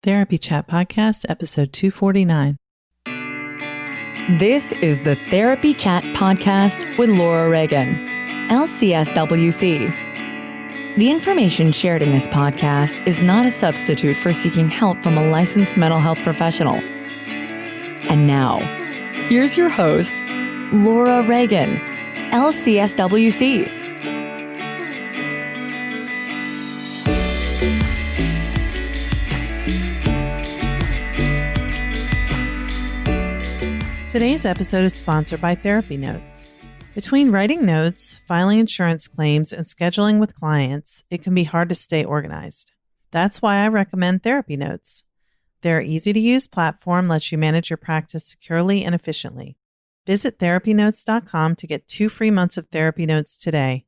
Therapy Chat Podcast, episode 249. This is the Therapy Chat Podcast with Laura Reagan, LCSW-C. The information shared in this podcast is not a substitute for seeking help from a licensed mental health professional. And now, here's your host, Laura Reagan, LCSW-C. Today's episode is sponsored by Therapy Notes. Between writing notes, filing insurance claims, and scheduling with clients, it can be hard to stay organized. That's why I recommend Therapy Notes. Their easy-to-use platform lets you manage your practice securely and efficiently. Visit therapynotes.com to get 2 free months of Therapy Notes today.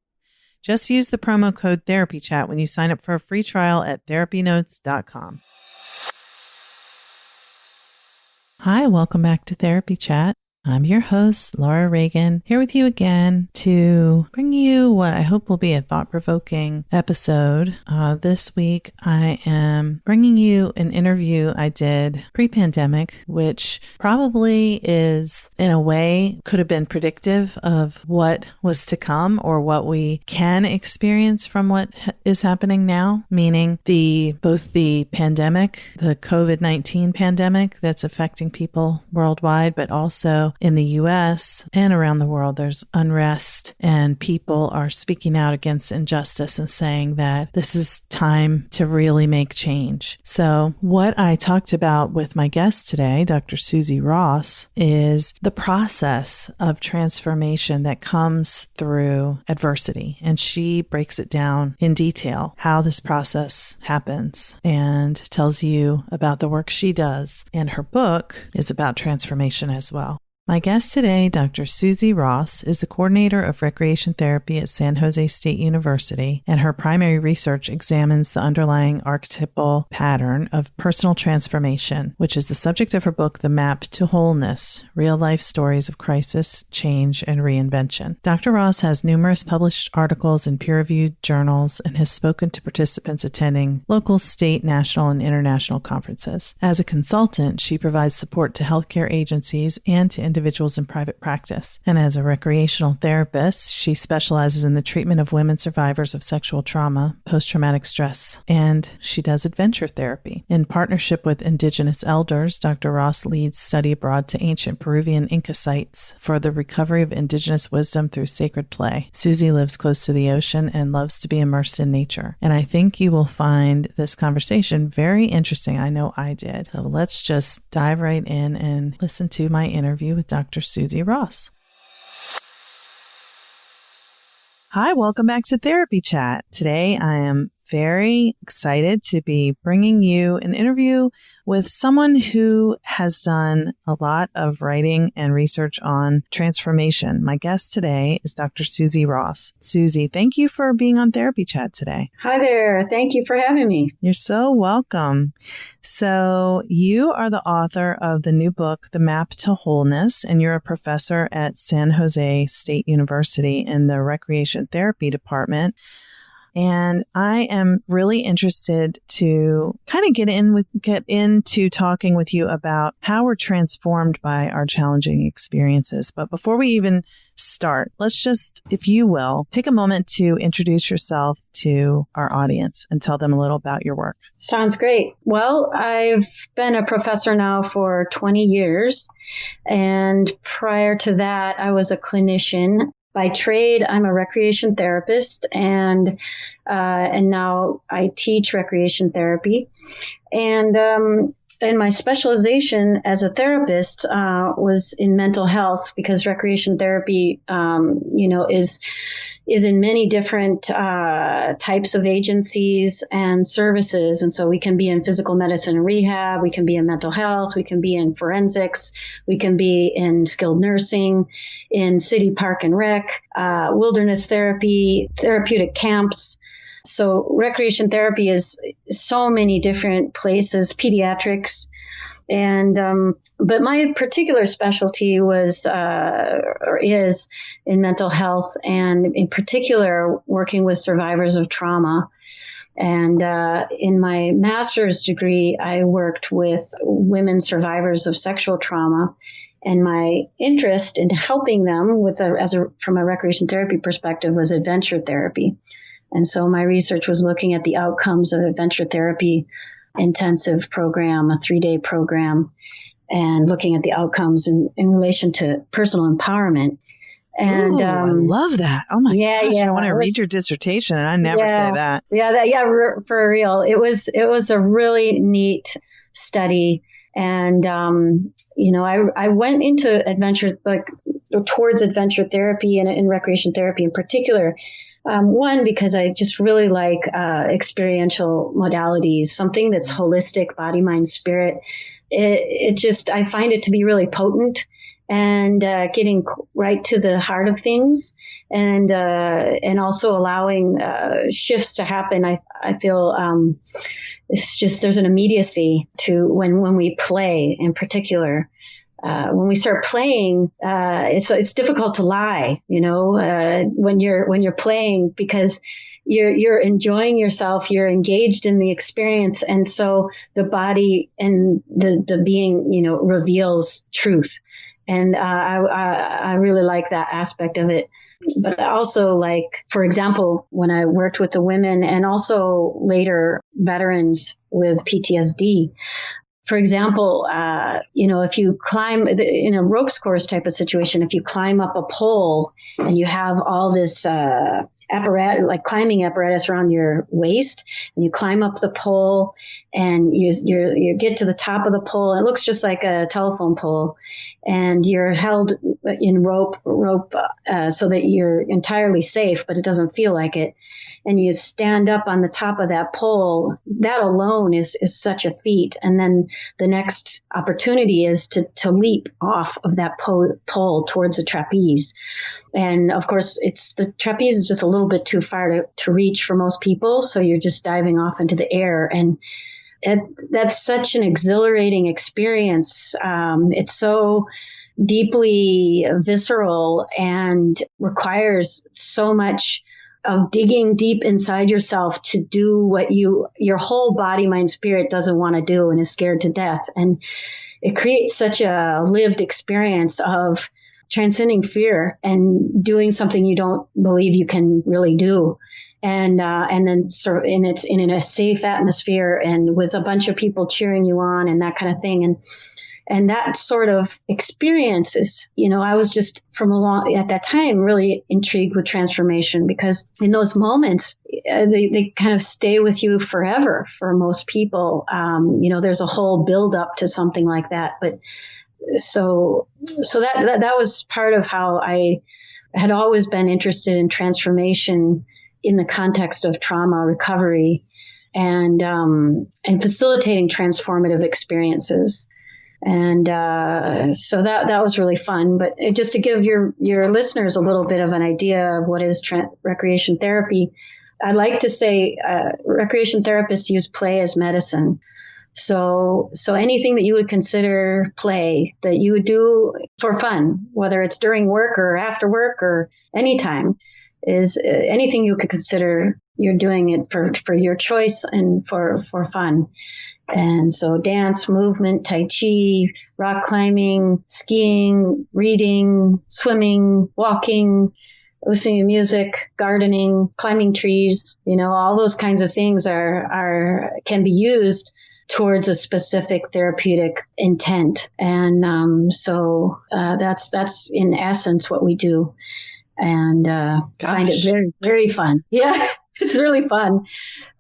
Just use the promo code TherapyChat when you sign up for a free trial at therapynotes.com. Hi, welcome back to Therapy Chat. I'm your host, Laura Reagan, here with you again to bring you what I hope will be a thought-provoking episode. This week, I am bringing you an interview I did pre-pandemic, which probably is, in a way, could have been predictive of what was to come or what we can experience from what is happening now, meaning both the pandemic, the COVID-19 pandemic that's affecting people worldwide, but also in the U.S. and around the world, there's unrest and people are speaking out against injustice and saying that this is time to really make change. So what I talked about with my guest today, Dr. Suzy Ross, is the process of transformation that comes through adversity. And she breaks it down in detail, how this process happens, and tells you about the work she does. And her book is about transformation as well. My guest today, Dr. Suzy Ross, is the coordinator of recreation therapy at San Jose State University, and her primary research examines the underlying archetypal pattern of personal transformation, which is the subject of her book, The Map to Wholeness, Real-Life Stories of Crisis, Change, and Reinvention. Dr. Ross has numerous published articles in peer-reviewed journals and has spoken to participants attending local, state, national, and international conferences. As a consultant, she provides support to healthcare agencies and to individuals in private practice. And as a recreational therapist, she specializes in the treatment of women survivors of sexual trauma, post-traumatic stress, and she does adventure therapy. In partnership with indigenous elders, Dr. Ross leads study abroad to ancient Peruvian Inka sites for the recovery of indigenous wisdom through sacred play. Suzy lives close to the ocean and loves to be immersed in nature. And I think you will find this conversation very interesting. I know I did. So let's just dive right in and listen to my interview with Dr. Suzy Ross. Hi, welcome back to Therapy Chat. Today, I am very excited to be bringing you an interview with someone who has done a lot of writing and research on transformation. My guest today is Dr. Suzy Ross. Suzy, thank you for being on Therapy Chat today. Hi there. Thank you for having me. You're so welcome. So you are the author of the new book, The Map to Wholeness, and you're a professor at San Jose State University in the Recreation Therapy Department. And I am really interested to kind of get into talking with you about how we're transformed by our challenging experiences. But before we even start, let's just, if you will, take a moment to introduce yourself to our audience and tell them a little about your work. Sounds great. Well, I've been a professor now for 20 years. And prior to that, I was a clinician. By trade, I'm a recreation therapist, and now I teach recreation therapy. And my specialization as a therapist was in mental health, because recreation therapy, is in many different types of agencies and services. And so we can be in physical medicine and rehab, we can be in mental health, we can be in forensics, we can be in skilled nursing, in city park and rec, wilderness therapy, therapeutic camps. So recreation therapy is so many different places, pediatrics. And, but my particular specialty was, or is in mental health, and in particular working with survivors of trauma. And in my master's degree, I worked with women survivors of sexual trauma. And my interest in helping them from a recreation therapy perspective was adventure therapy. And so my research was looking at the outcomes of adventure therapy intensive program, a 3-day program, and looking at the outcomes in relation to personal empowerment. And ooh, I love that. Oh my gosh, I want to read your dissertation, and I never say that. For real. It was a really neat study. And, I went into adventure, towards adventure therapy and recreation therapy in particular. One, because I just really like experiential modalities, something that's holistic, body, mind, spirit. I find it to be really potent and getting right to the heart of things, and also allowing shifts to happen. I feel it's just there's an immediacy to when we play in particular. When we start playing, it's difficult to lie, when you're playing, because you're enjoying yourself, you're engaged in the experience. And so the body and the being, reveals truth. And I really like that aspect of it. But also, for example, when I worked with the women and also later veterans with PTSD, for example, if you climb in a ropes course type of situation, if you climb up a pole and you have all this apparatus, like climbing apparatus around your waist, and you climb up the pole and you get to the top of the pole, and it looks just like a telephone pole, and you're held in rope so that you're entirely safe, but it doesn't feel like it. And you stand up on the top of that pole. That alone is such a feat. And then the next opportunity is to leap off of that pole towards the trapeze. And of course, the trapeze is just a little bit too far to reach for most people. So you're just diving off into the air. And that's such an exhilarating experience. It's so deeply visceral and requires so much of digging deep inside yourself to do what your whole body, mind, spirit doesn't want to do and is scared to death. And it creates such a lived experience of transcending fear and doing something you don't believe you can really do. And then sort of it's in a safe atmosphere and with a bunch of people cheering you on and that kind of thing. And that sort of experience is, I was just at that time really intrigued with transformation, because in those moments, they kind of stay with you forever for most people. There's a whole build up to something like that. But so that was part of how I had always been interested in transformation in the context of trauma recovery and facilitating transformative experiences. And so that was really fun. But just to give your listeners a little bit of an idea of what is recreation therapy, I like to say recreation therapists use play as medicine. So anything that you would consider play that you would do for fun, whether it's during work or after work or anytime, is anything you could consider you're doing it for your choice and for fun. And so dance, movement, tai chi, rock climbing, skiing, reading, swimming, walking, listening to music, gardening, climbing trees, all those kinds of things can be used towards a specific therapeutic intent. And so that's in essence what we do. And find it very, very fun. Yeah, it's really fun.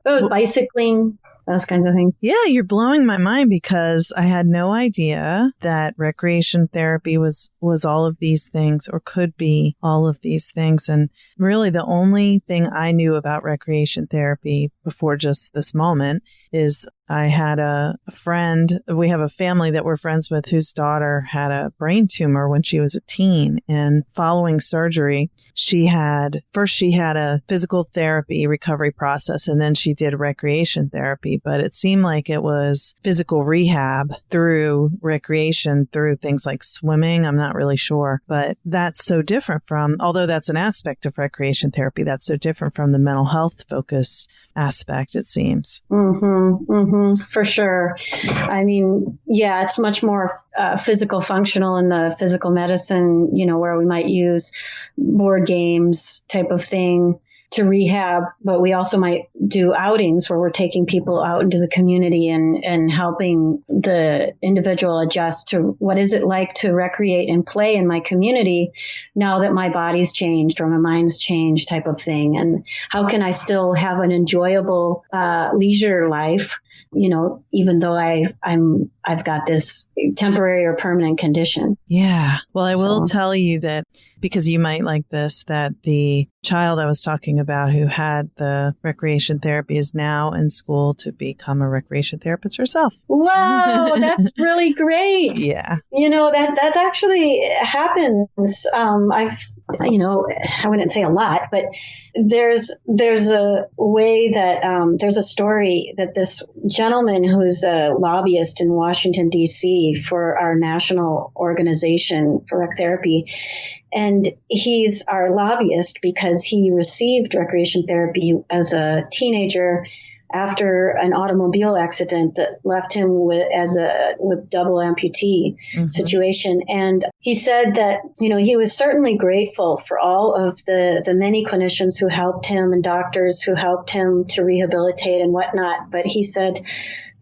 Bicycling, those kinds of things. Yeah, you're blowing my mind, because I had no idea that recreation therapy was all of these things, or could be all of these things. And really the only thing I knew about recreation therapy before just this moment is I had a friend, we have a family that we're friends with whose daughter had a brain tumor when she was a teen. And following surgery, she had a physical therapy recovery process, and then she did recreation therapy. But it seemed like it was physical rehab through recreation, through things like swimming. I'm not really sure. But that's so different from, although that's an aspect of recreation therapy, that's so different from the mental health focus aspect, it seems. For sure. I mean, yeah, it's much more physical functional in the physical medicine, where we might use board games type of thing to rehab, but we also might do outings where we're taking people out into the community and helping the individual adjust to what is it like to recreate and play in my community now that my body's changed or my mind's changed type of thing. And how can I still have an enjoyable leisure life, even though I've got this temporary or permanent condition. Yeah. Well, I will tell you that, because you might like this, that the child I was talking about who had the recreation therapy is now in school to become a recreation therapist herself. Wow, that's really great. Yeah. That actually happens. I wouldn't say a lot, but there's a way that there's a story that this gentleman who's a lobbyist in Washington, D.C. for our national organization for rec therapy, and he's our lobbyist because he received recreation therapy as a teenager after an automobile accident that left him with double amputee situation. And he said that, he was certainly grateful for all of the many clinicians who helped him and doctors who helped him to rehabilitate and whatnot. But he said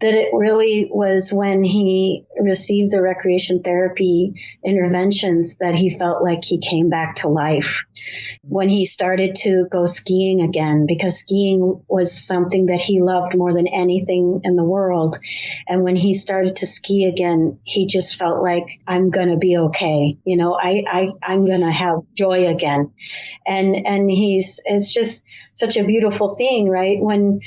that it really was when he received the recreation therapy interventions that he felt like he came back to life. When he started to go skiing again, because skiing was something that he loved more than anything in the world. And when he started to ski again, he just felt like, I'm going to be okay. I'm going to have joy again. And it's just such a beautiful thing, right? When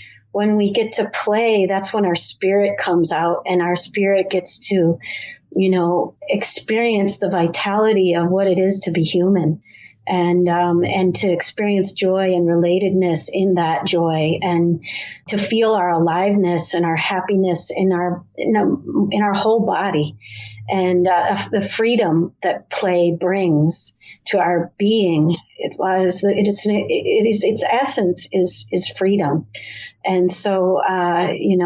we get to play, that's when our spirit comes out and our spirit gets to, experience the vitality of what it is to be human. And to experience joy and relatedness in that joy, and to feel our aliveness and our happiness in our whole body, and the freedom that play brings to our being. Its essence is freedom. And so,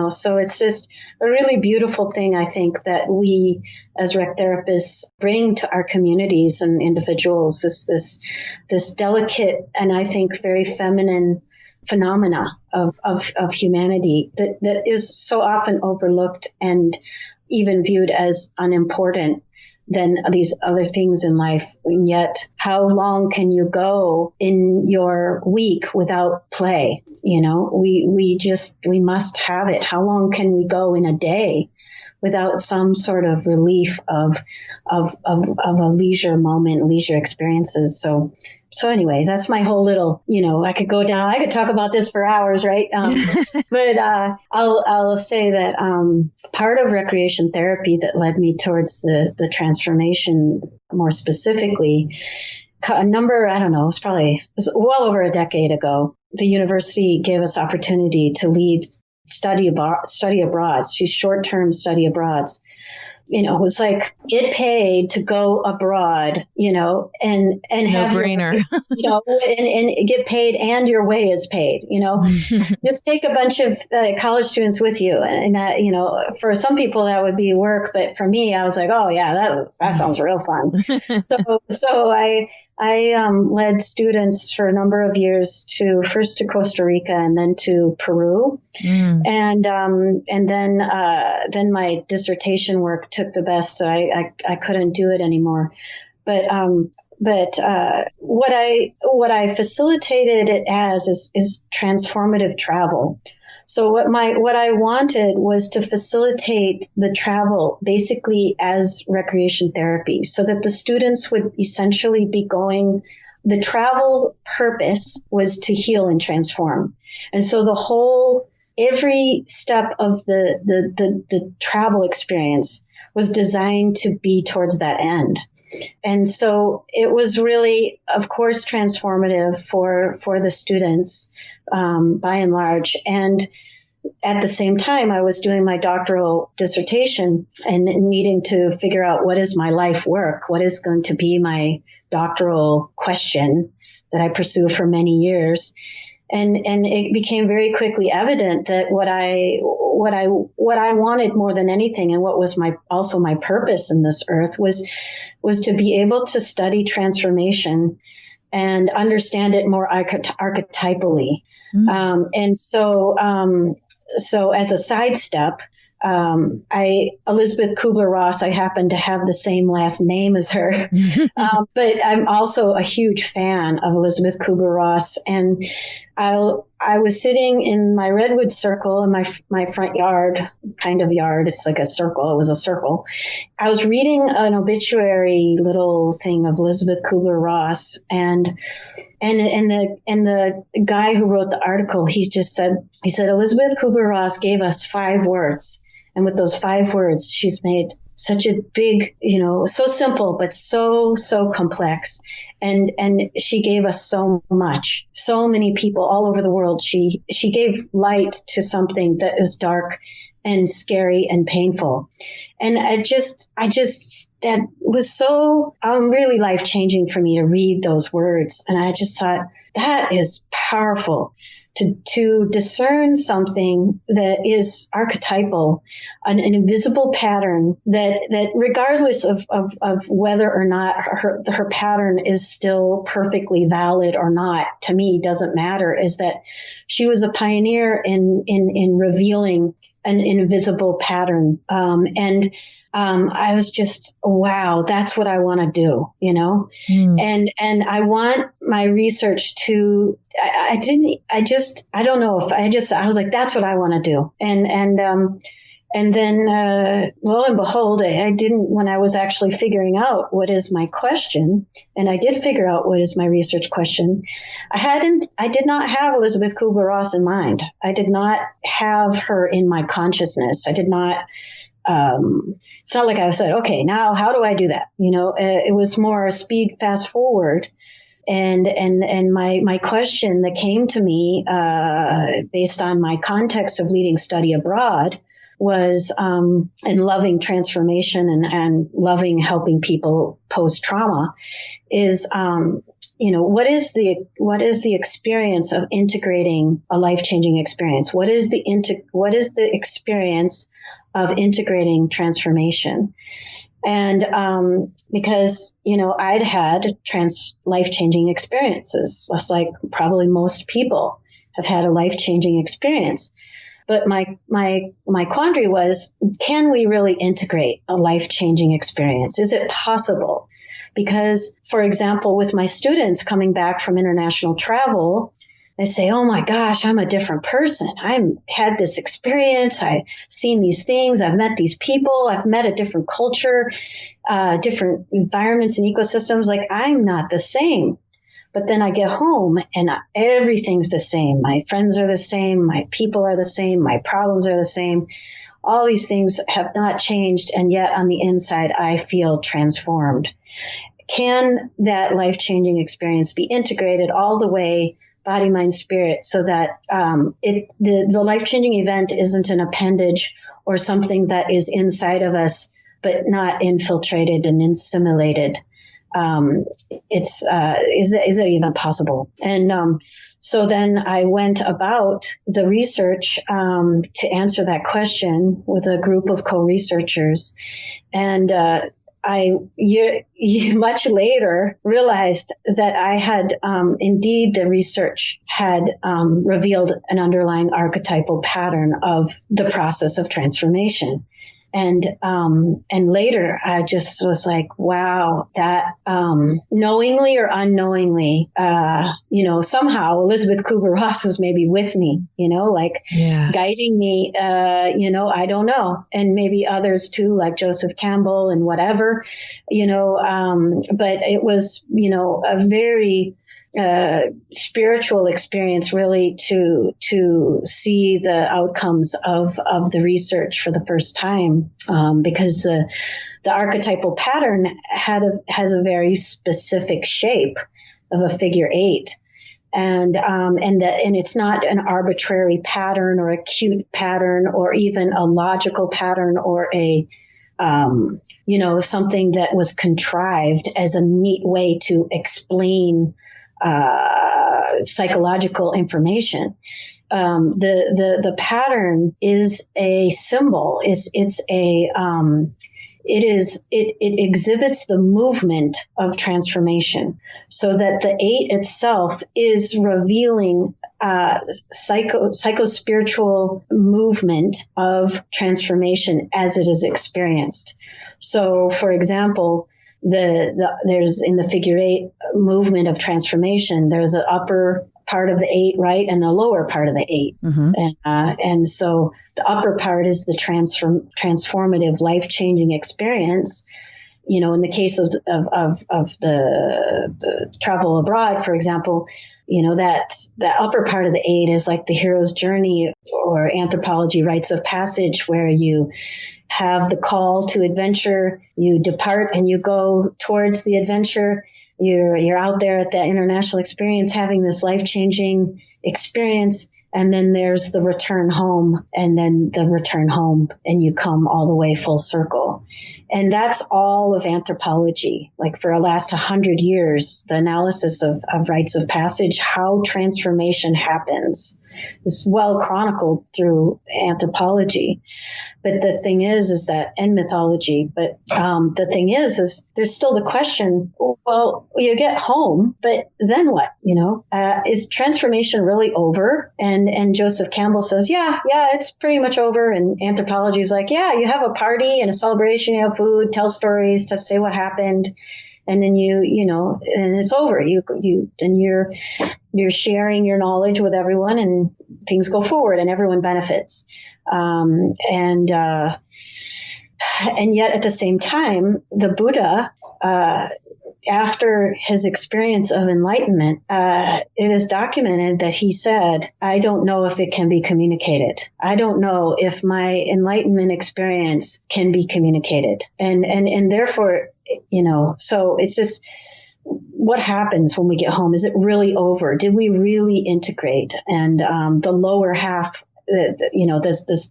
so it's just a really beautiful thing, I think, that we as rec therapists bring to our communities and individuals, is this delicate and I think very feminine phenomena of humanity that is so often overlooked and even viewed as unimportant than these other things in life. And yet, how long can you go in your week without play? We must have it. How long can we go in a day without some sort of relief of a leisure moment, leisure experiences? So anyway, that's my whole little, I could talk about this for hours, right? But I'll say that part of recreation therapy that led me towards the transformation more specifically, it was well over a decade ago, the university gave us opportunity to lead study abroad, these short-term study abroads. It was like get paid to go abroad, and have no-brainer. and get paid, and your way is paid, just take a bunch of college students with you. And that, for some people that would be work. But for me, I was like, oh yeah, that sounds real fun. So I led students for a number of years first to Costa Rica and then to Peru. And then my dissertation work took the best, so I couldn't do it anymore. But what I facilitated it as is transformative travel. So what I wanted was to facilitate the travel basically as recreation therapy, so that the students would essentially be going. The travel purpose was to heal and transform. And so the whole every step of the travel experience was designed to be towards that end. And so it was really, of course, transformative for the students, by and large. And at the same time, I was doing my doctoral dissertation and needing to figure out what is my life work, what is going to be my doctoral question that I pursue for many years. And it became very quickly evident that what I wanted more than anything, and what was also my purpose in this earth, was to be able to study transformation and understand it more archetypally. And so as a sidestep, Elizabeth Kubler-Ross, I happen to have the same last name as her, but I'm also a huge fan of Elizabeth Kubler-Ross. And I was sitting in my redwood circle in my front yard, kind of yard. It's like a circle. It was a circle. I was reading an obituary little thing of Elizabeth Kubler-Ross, and the guy who wrote the article, he said Elizabeth Kubler-Ross gave us 5 words. And with those 5 words, she's made such a big, so simple, but so complex. And she gave us so much, so many people all over the world. She gave light to something that is dark and scary and painful. And that was so really life-changing for me to read those words. And I just thought, that is powerful. To discern something that is archetypal, an invisible pattern that regardless of whether or not her pattern is still perfectly valid or not, to me doesn't matter, is that she was a pioneer in revealing an invisible pattern. I was just, wow, that's what I want to do, and I want my research to, I was like, that's what I want to do. And then, lo and behold, when I was actually figuring out what is my question, and I did figure out what is my research question, I did not have Elizabeth Kubler-Ross in mind. I did not have her in my consciousness. I did not, it's not like I said, okay, now how do I do that? It was more a speed fast forward. And my question that came to me, based on my context of leading study abroad, was, and loving transformation and loving helping people post trauma, is, what is the experience of integrating a life-changing experience? What is the experience of integrating transformation? And because I'd had life-changing experiences, just like probably most people have had a life-changing experience. But my quandary was, can we really integrate a life-changing experience? Is it possible? Because, for example, with my students coming back from international travel, they say, oh my gosh, I'm a different person. I've had this experience. I've seen these things. I've met these people. I've met a different culture, different environments and ecosystems. Like, I'm not the same. But then I get home and everything's the same. My friends are the same. My people are the same. My problems are the same. All these things have not changed. And yet on the inside, I feel transformed. Can that life-changing experience be integrated all the way, body, mind, spirit, so that the life-changing event isn't an appendage or something that is inside of us, but not infiltrated and assimilated? Is it even possible? And so then I went about the research to answer that question with a group of co-researchers, and I much later realized that I had indeed the research had revealed an underlying archetypal pattern of the process of transformation. And later I just was like, wow, that, knowingly or unknowingly, somehow Elizabeth Kubler-Ross was maybe with me, guiding me, I don't know. And maybe others too, like Joseph Campbell and whatever, but it was, a very spiritual experience really to see the outcomes of the research for the first time, because the archetypal pattern has a very specific shape of a figure 8. And it's not an arbitrary pattern or a cute pattern or even a logical pattern or a something that was contrived as a neat way to explain psychological information. The pattern is a symbol. It exhibits the movement of transformation, so that the 8 itself is revealing psycho-spiritual movement of transformation as it is experienced. So, for example, there's in the figure 8 movement of transformation, there's an upper part of the 8, right, and the lower part of the 8. Mm-hmm. And so the upper part is the transformative, life-changing experience. In the case of the travel abroad, for example, that upper part of the 8 is like the hero's journey or anthropology rites of passage, where you have the call to adventure, you depart and you go towards the adventure. You're out there at that international experience having this life-changing experience. And then there's the return home, and then the return home, and you come all the way full circle. And that's all of anthropology. Like for the last 100 years, the analysis of rites of passage, how transformation happens, is well chronicled through anthropology. But the thing is that, and mythology, but the thing is there's still the question, well, you get home, but then what? Is transformation really over? And Joseph Campbell says, yeah, it's pretty much over. And anthropology is like, yeah, you have a party and a celebration, you have food, tell stories, to say what happened. And then and it's over. You're sharing your knowledge with everyone, and things go forward, and everyone benefits. And yet at the same time, the Buddha, after his experience of enlightenment, it is documented that he said, I don't know if it can be communicated. I don't know if my enlightenment experience can be communicated. And therefore, so it's just, what happens when we get home? Is it really over? Did we really integrate? And the lower half,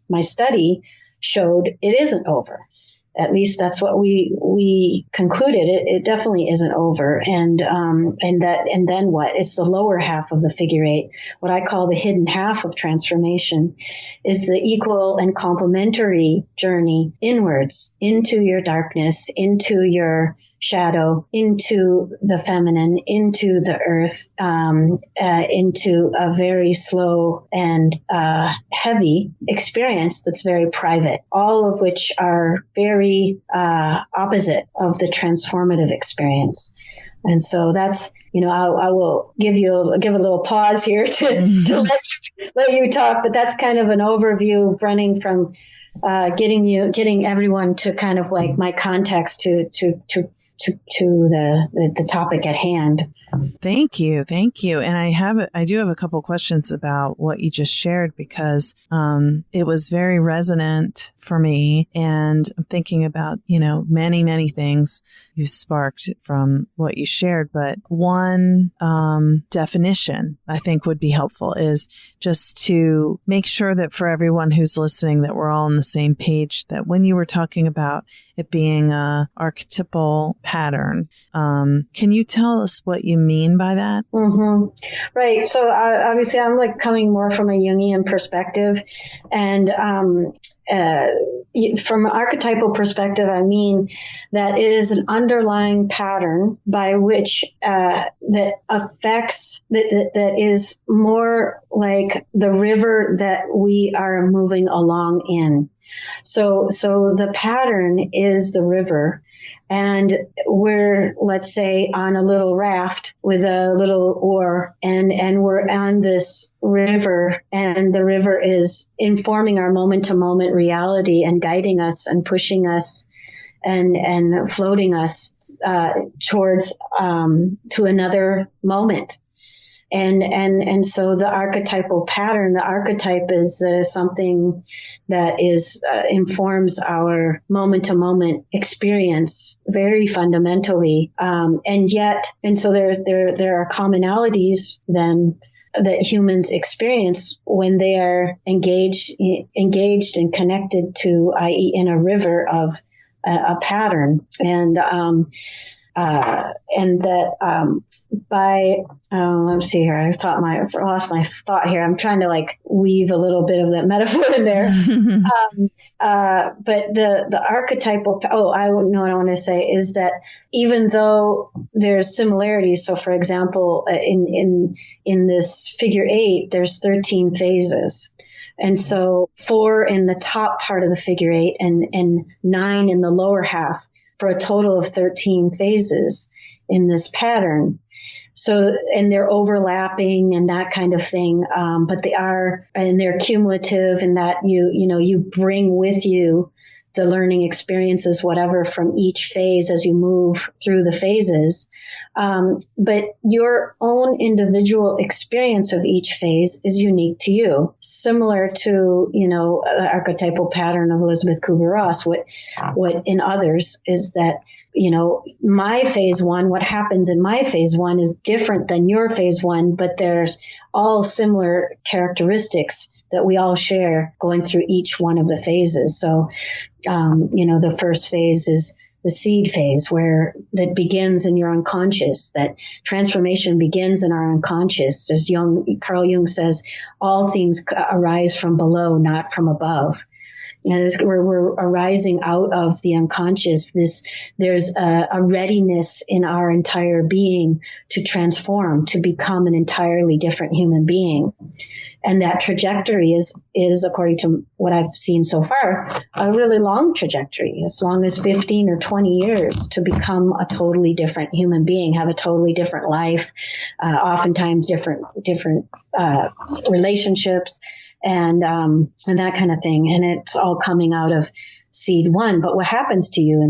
my study showed it isn't over. At least that's what we concluded. It definitely isn't over. And then what? It's the lower half of the figure 8. What I call the hidden half of transformation is the equal and complementary journey inwards into your darkness, into your shadow, into the feminine, into the earth, into a very slow and heavy experience that's very private, all of which are very opposite of the transformative experience. And so that's, I will give a little pause here to let you talk, but that's kind of an overview running from getting everyone to kind of like my context to the topic at hand. Thank you. And I do have a couple questions about what you just shared, because it was very resonant for me, and I'm thinking about many, many things you sparked from what you shared. But one definition I think would be helpful is just to make sure that for everyone who's listening, that we're all on the same page, that when you were talking about it being a archetypal pattern, can you tell us what you mean by that? Mm-hmm. Right. So obviously I'm like coming more from a Jungian perspective, and from an archetypal perspective, I mean that it is an underlying pattern by which that affects, that is more like the river that we are moving along in. So the pattern is the river, and we're, let's say, on a little raft with a little oar, and we're on this river, and the river is informing our moment-to-moment reality and guiding us and pushing us and floating us towards to another moment. And so the archetypal pattern, the archetype is something that is informs our moment to moment experience very fundamentally. And so there are commonalities then that humans experience when they are engaged and connected to, i.e., in a river of a pattern. And that by let's see here, I lost my thought here. I'm trying to like weave a little bit of that metaphor in there. But the archetypal. I know what I want to say is that even though there's similarities. So, for example, in this figure 8, there's 13 phases. And so 4 in the top part of the figure 8 and 9 in the lower half, for a total of 13 phases in this pattern. So, and they're overlapping and that kind of thing. But they're cumulative in that you bring with you the learning experiences, whatever, from each phase as you move through the phases. But your own individual experience of each phase is unique to you, similar to, the archetypal pattern of Elizabeth Kubler-Ross. What in others is that, my phase 1, what happens in my phase 1 is different than your phase 1, but there's all similar characteristics that we all share going through each one of the phases. So, the first phase is the seed phase, where that begins in your unconscious, that transformation begins in our unconscious. As Carl Jung says, all things arise from below, not from above. And we're arising out of the unconscious. There's a readiness in our entire being to transform, to become an entirely different human being. And that trajectory is, according to what I've seen so far, a really long trajectory, as long as 15 or 20 years to become a totally different human being, have a totally different life, oftentimes different relationships, and that kind of thing. And it's all coming out of seed 1. But what happens to you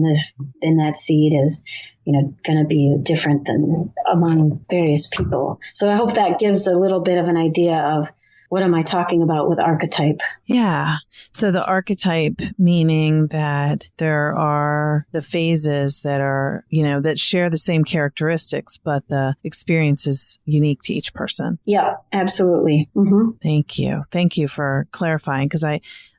in that seed is, going to be different than among various people. So I hope that gives a little bit of an idea of what am I talking about with archetype? Yeah. So the archetype, meaning that there are the phases that are, that share the same characteristics, but the experience is unique to each person. Yeah, absolutely. Mm-hmm. Thank you. Thank you for clarifying, because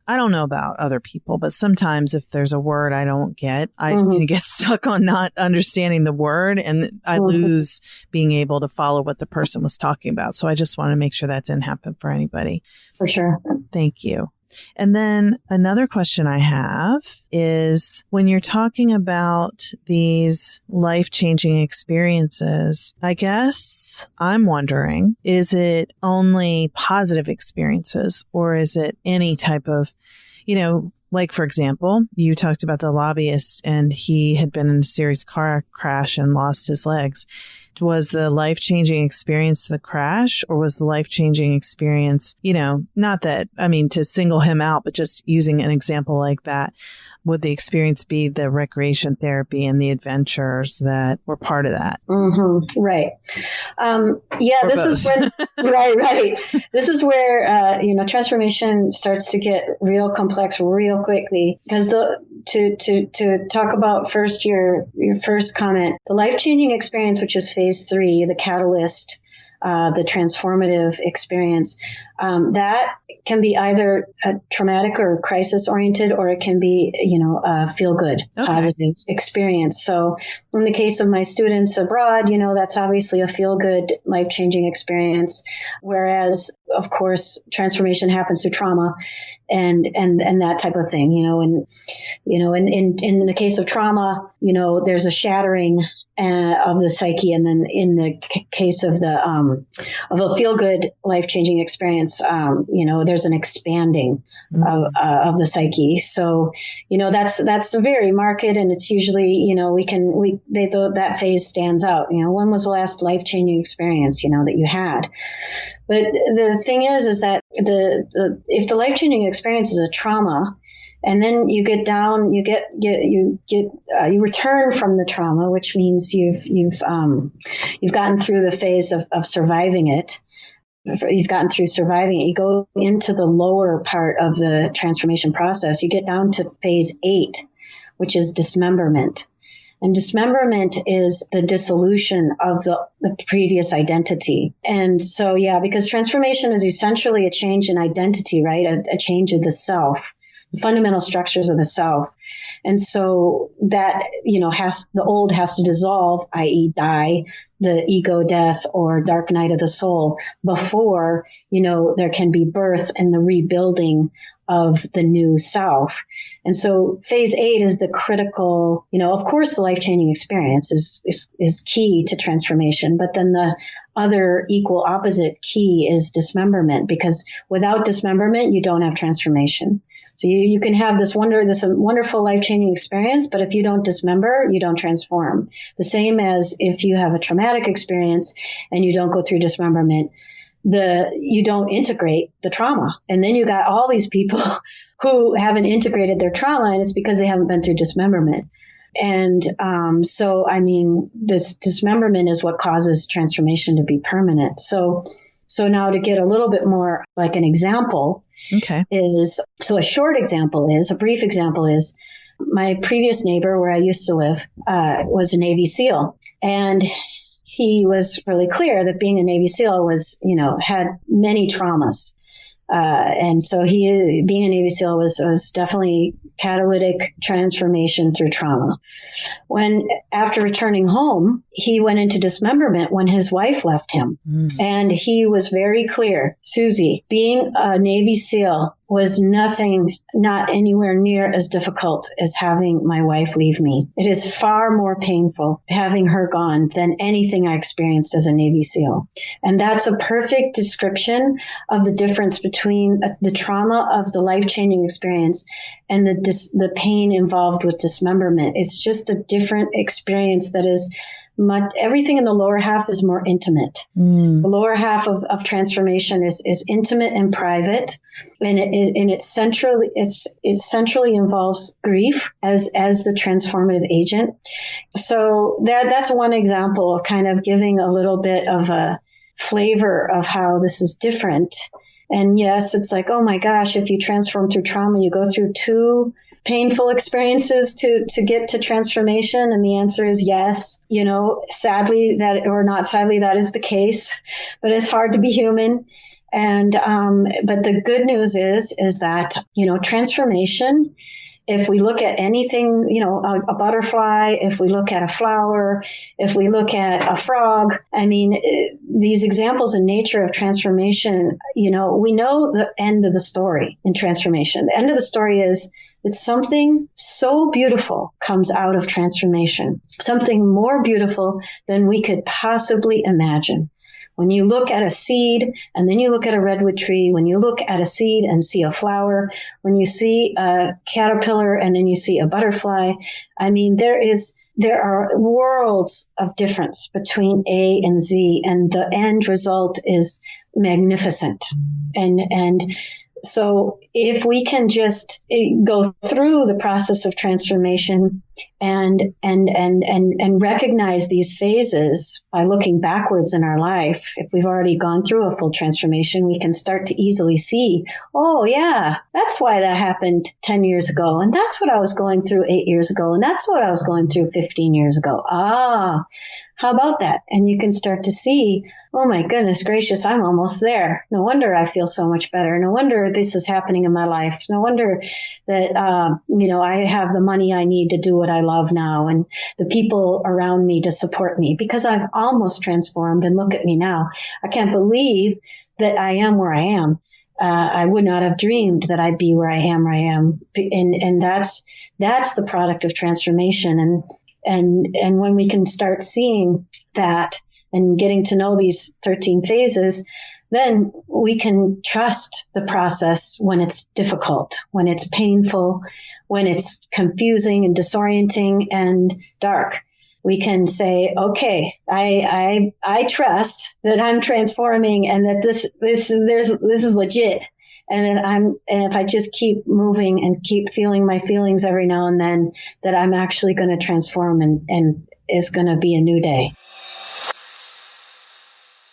I don't know about other people, but sometimes if there's a word I don't get, I can get stuck on not understanding the word, and I lose being able to follow what the person was talking about. So I just want to make sure that didn't happen for anybody. For sure. Thank you. And then another question I have is, when you're talking about these life-changing experiences, I guess I'm wondering, is it only positive experiences, or is it any type of, like, for example, you talked about the lobbyist and he had been in a serious car crash and lost his legs. Was the life-changing experience the crash, or was the life-changing experience, not that, to single him out, but just using an example like that, would the experience be the recreation therapy and the adventures that were part of that? Mm-hmm. Right. This is when, right. This is where, transformation starts to get real complex real quickly, because to talk about first your first comment, the life-changing experience, which is phase 3, the catalyst, the transformative experience, that can be either a traumatic or crisis oriented, or it can be, a feel good, positive experience. So in the case of my students abroad, that's obviously a feel good, life changing experience. Whereas, of course, transformation happens through trauma and that type of thing, and, in the case of trauma, there's a shattering of the psyche. And then in the case of a feel good, life changing experience, there's an expanding of the psyche. So, that's very marked, and it's usually, that phase stands out. When was the last life changing experience, that you had? But the thing is that if the life changing experience is a trauma, And then you get down, you return from the trauma, which means you've gotten through the phase of surviving it. You've gotten through surviving it. You go into the lower part of the transformation process. You get down to phase 8, which is dismemberment. And dismemberment is the dissolution of the previous identity. And so, because transformation is essentially a change in identity, right? A change of the self, the fundamental structures of the self. And so that, the old has to dissolve, i.e. die, the ego death or dark night of the soul, before, there can be birth and the rebuilding of the new self. And so phase 8 is the critical, of course, the life-changing experience is key to transformation, but then the other equal opposite key is dismemberment, because without dismemberment, you don't have transformation. So you can have this wonderful life-changing experience, but if you don't dismember, you don't transform. The same as if you have a traumatic experience and you don't go through dismemberment, you don't integrate the trauma. And then you got all these people who haven't integrated their trauma, and it's because they haven't been through dismemberment. And this dismemberment is what causes transformation to be permanent. So now to get a little bit more like an example, a brief example is, my previous neighbor where I used to live was a Navy SEAL. And he was really clear that being a Navy SEAL was, had many traumas. And so being a Navy SEAL was definitely catalytic transformation through trauma. When, after returning home, he went into dismemberment when his wife left him. And he was very clear, Suzy, being a Navy SEAL was not anywhere near as difficult as having my wife leave me. It is far more painful having her gone than anything I experienced as a Navy SEAL. And that's a perfect description of the difference between the trauma of the life-changing experience and the pain involved with dismemberment. It's just a different experience that is everything in the lower half is more intimate. The lower half of transformation is intimate and private, and it centrally involves grief as the transformative agent. So that's one example of kind of giving a little bit of a flavor of how this is different. And yes, it's like, oh my gosh, if you transform through trauma, you go through 2 painful experiences to get to transformation. And the answer is yes. Sadly, that is the case, but it's hard to be human. And, but the good news is that, transformation, if we look at anything, a butterfly, if we look at a flower, if we look at a frog, these examples in nature of transformation, we know the end of the story in transformation. The end of the story is that something so beautiful comes out of transformation, something more beautiful than we could possibly imagine. When you look at a seed and then you look at a redwood tree, when you look at a seed and see a flower, when you see a caterpillar and then you see a butterfly, there are worlds of difference between A and Z, and the end result is magnificent. And so if we can just go through the process of transformation and recognize these phases by looking backwards in our life, if we've already gone through a full transformation, we can start to easily see, oh yeah, that's why that happened 10 years ago. And that's what I was going through 8 years ago. And that's what I was going through 15 years ago. How about that? And you can start to see, oh my goodness gracious, I'm almost there. No wonder I feel so much better. No wonder this is happening in my life. No wonder that, I have the money I need to do what I love now, and the people around me to support me, because I've almost transformed, and look at me now. I can't believe that I am where I am. I would not have dreamed that I'd be where I am. And that's the product of transformation. And when we can start seeing that and getting to know these 13 phases, then we can trust the process when it's difficult, when it's painful, when it's confusing and disorienting and dark. We can say, okay, I trust that I'm transforming and that this is legit. and if I just keep moving and keep feeling my feelings every now and then, that I'm actually going to transform and it's going to be a new day.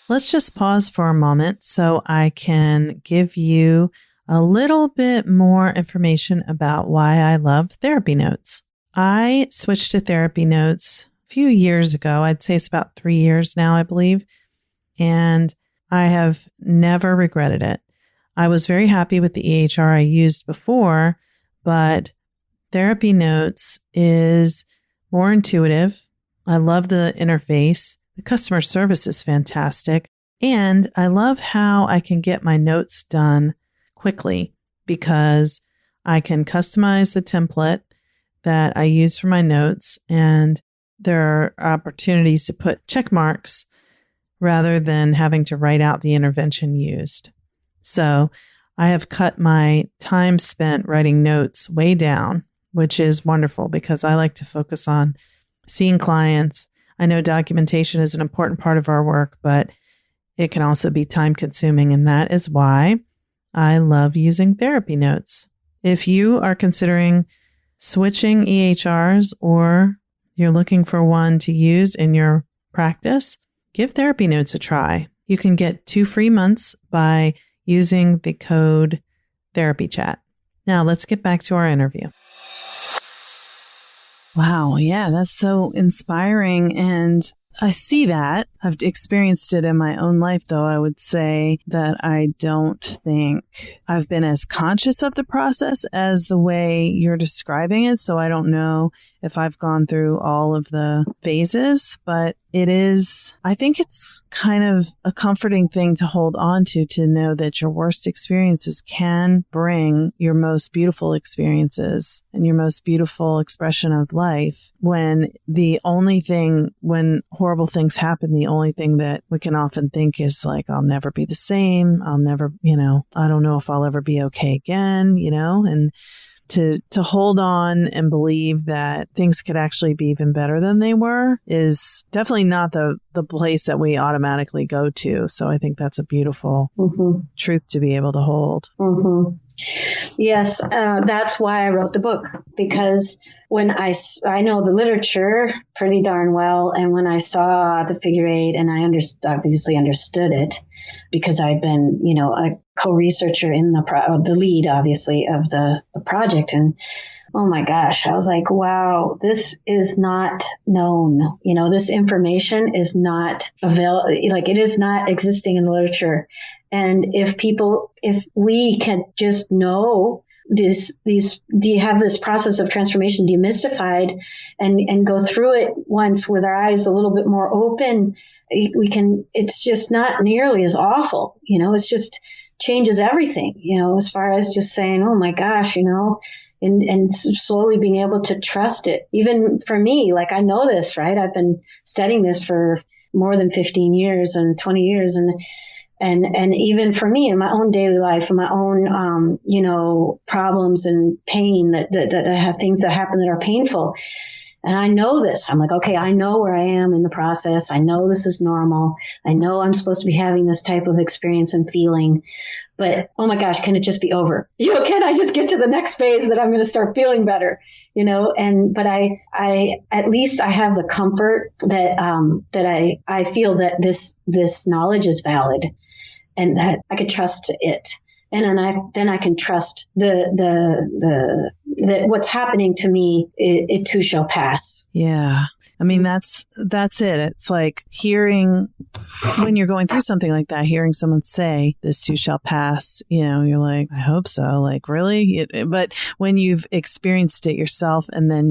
Let's just pause for a moment so I can give you a little bit more information about why I love therapy notes. I switched to therapy notes a few years ago. I'd say it's about 3 years now, I believe. And I have never regretted it. I was very happy with the EHR I used before, but therapy notes is more intuitive. I love the interface. The customer service is fantastic. And I love how I can get my notes done quickly because I can customize the template that I use for my notes. And there are opportunities to put check marks rather than having to write out the intervention used. So I have cut my time spent writing notes way down, which is wonderful because I like to focus on seeing clients. I know documentation is an important part of our work, but it can also be time consuming. And that is why I love using therapy notes. If you are considering switching EHRs or you're looking for one to use in your practice, give therapy notes a try. You can get 2 free months by using the code TherapyChat. Now let's get back to our interview. Wow. Yeah, that's so inspiring. And I see that. I've experienced it in my own life, though. I would say that I don't think I've been as conscious of the process as the way you're describing it. So I don't know if I've gone through all of the phases, but I think it's kind of a comforting thing to hold on to know that your worst experiences can bring your most beautiful experiences and your most beautiful expression of life. When horrible things happen, the only thing that we can often think is like, I'll never be the same. I'll never, I don't know if I'll ever be okay again, and to hold on and believe that things could actually be even better than they were is definitely not the place that we automatically go to. So I think that's a beautiful truth to be able to hold. Mm-hmm. Yes, that's why I wrote the book, because when I know the literature pretty darn well, and when I saw the figure eight, and I obviously understood it because I'd been, a co-researcher in the lead, obviously, of the project, and oh my gosh, I was like, wow, this is not known. This information is not available, it is not existing in the literature. And if we can just know have this process of transformation demystified and go through it once with our eyes a little bit more open, it's just not nearly as awful. It's just changes everything, as far as just saying, oh my gosh, and slowly being able to trust it. Even for me, I know this, right? I've been studying this for more than 15 years and 20 years. And even for me in my own daily life, in my own, problems and pain that I have things that happen that are painful. And I know this. I'm like, okay, I know where I am in the process. I know this is normal. I know I'm supposed to be having this type of experience and feeling, but oh my gosh, can it just be over? Can I just get to the next phase that I'm going to start feeling better? But I at least I have the comfort that I feel that this knowledge is valid and that I could trust it. And then I can trust that what's happening to me, it too shall pass. Yeah. I mean, that's it. It's like hearing, when you're going through something like that, hearing someone say, this too shall pass, you're like, I hope so. Like, really? But when you've experienced it yourself and then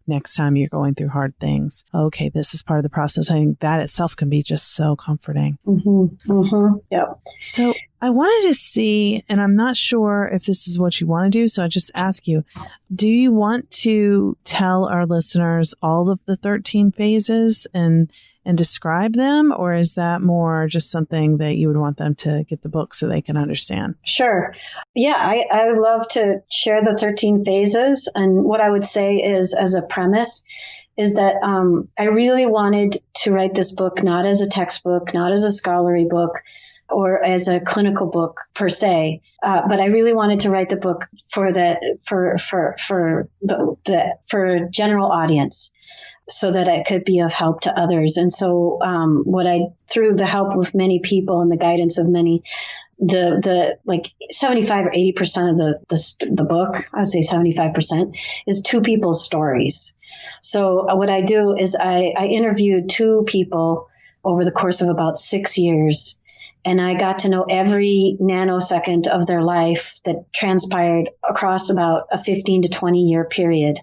next time you're going through hard things, okay, this is part of the process. I think that itself can be just so comforting. Mm-hmm. Mm-hmm. Yep. So I wanted to see, and I'm not sure if this is what you want to do, so I just ask you, do you want to tell our listeners all of the 13 phases and describe them, or is that more just something that you would want them to get the book so they can understand? Sure. Yeah, I love to share the 13 phases. And what I would say is, as a premise, is that I really wanted to write this book not as a textbook, not as a scholarly book, or as a clinical book per se. But I really wanted to write the book for a general audience, so that it could be of help to others. And so, through the help of many people and the guidance of many, the like 75 or 80% of the book, I would say 75%, is two people's stories. So what I do is I interviewed two people over the course of about 6 years, and I got to know every nanosecond of their life that transpired across about a 15 to 20 year period.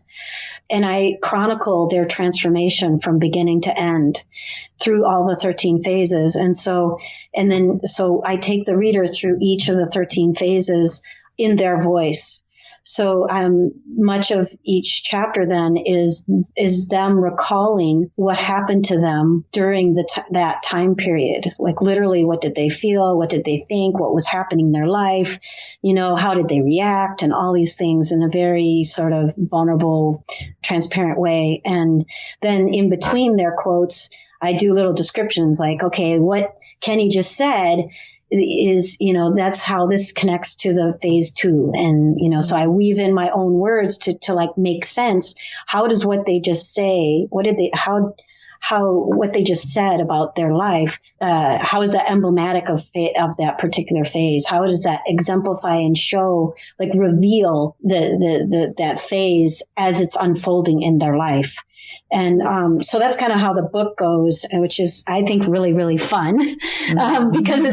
And I chronicle their transformation from beginning to end through all the 13 phases. So I take the reader through each of the 13 phases in their voice. So much of each chapter then is them recalling what happened to them during that time period. Like literally, what did they feel? What did they think? What was happening in their life? How did they react? And all these things in a very sort of vulnerable, transparent way. And then in between their quotes, I do little descriptions like, okay, what Kenny just said is, that's how this connects to the phase 2. And, so I weave in my own words to like make sense. How does what they just say, what they just said about their life, how is that emblematic of that particular phase? How does that exemplify and show, like reveal that phase as it's unfolding in their life? And so that's kind of how the book goes, which is, I think, really, really fun, because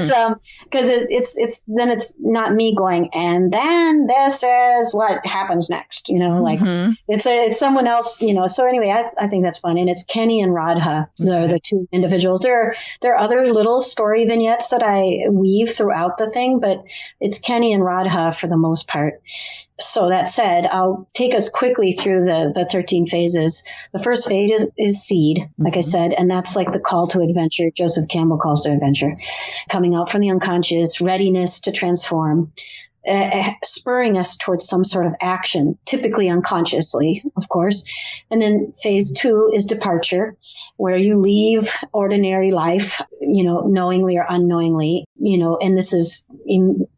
it's then it's not me going, and then this is what happens next, like it's someone else, So anyway, I think that's fun, and it's Kenny and Radha, the two individuals. There are other little story vignettes that I weave throughout the thing, but it's Kenny and Radha for the most part. So that said, I'll take us quickly through the 13 phases. The first phase is seed, like I said, and that's like the call to adventure. Joseph Campbell calls to adventure, coming out from the unconscious, readiness to transform, spurring us towards some sort of action, typically unconsciously, of course. And then phase 2 is departure, where you leave ordinary life, knowingly or unknowingly, and this is